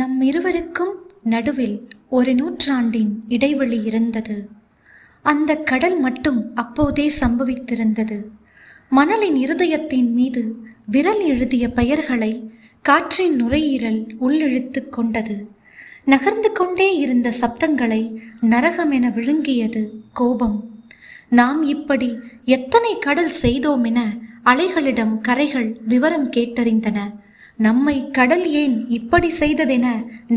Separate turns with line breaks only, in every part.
நம் இருவருக்கும் நடுவில் ஒரு நூற்றாண்டின் இடைவெளி இருந்தது. அந்த கடல் மட்டும் அப்போதே சம்பவித்திருந்தது. மணலின் இருதயத்தின் மீது விரல் எழுதிய பெயர்களை காற்றின் நுரையீரல் உள்ளிழுத்து கொண்டது. நகர்ந்து கொண்டே இருந்த சப்தங்களை நரகமென விழுங்கியது கோபம். நாம் இப்படி எத்தனை கடல் செய்தோமென அலைகளிடம் கரைகள் விவரம் கேட்டறிந்தன. நம்மை கடல் ஏன் இப்படி செய்ததென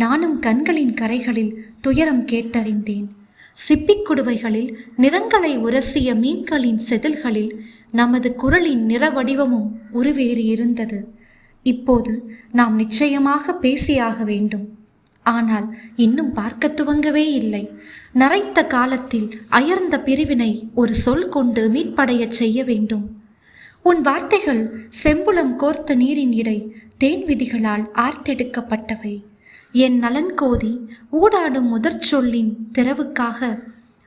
நானும் கண்களின் கரைகளில் துயரம் கேட்டறிந்தேன். சிப்பிக்குடுவைகளில் நிறங்களை உரசிய மீன்களின் செதில்களில் நமது குரலின் நிற வடிவமும் உருவேறி இருந்தது. இப்போது நாம் நிச்சயமாக பேசியாக வேண்டும். ஆனால் இன்னும் பார்க்க துவங்கவே இல்லை. நரைத்த காலத்தில் அயர்ந்த பிரிவினை ஒரு சொல் கொண்டு மீட்படையச் செய்ய வேண்டும். உன் வார்த்தைகள் செம்புலம் கோர்த்த நீரின் இடை தேன் விதிகளால் ஆர்த்தெடுக்கப்பட்டவை. என் நலன் கோதி ஊடாடும் முதற் சொல்லின் திறவுக்காக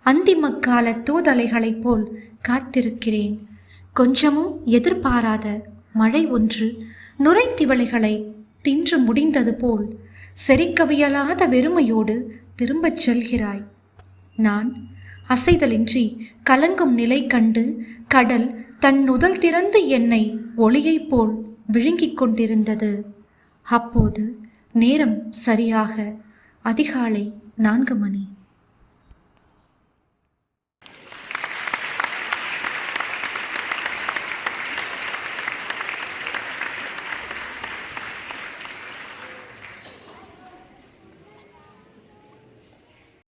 அந்திம கால தூதலைகளைப் போல் காத்திருக்கிறேன். கொஞ்சமும் எதிர்பாராத மழை ஒன்று நுரைத்திவளைகளை தின்று முடிந்தது போல் செரிக்கவியலாத வெறுமையோடு திரும்பச் செல்கிறாய். நான் அசைதலின்றி கலங்கும் நிலை கண்டு கடல் தன் நுதல் திறந்து என்னை ஒளியைப் போல் விழுங்கிக் கொண்டிருந்தது. அப்போது நேரம் சரியாக அதிகாலை 4 மணி.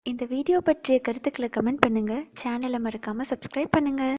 இந்த வீடியோ பற்றிய கருத்துக்களை கமெண்ட் பண்ணுங்கள். சேனலை மறக்காமல் சப்ஸ்கிரைப் பண்ணுங்கள்.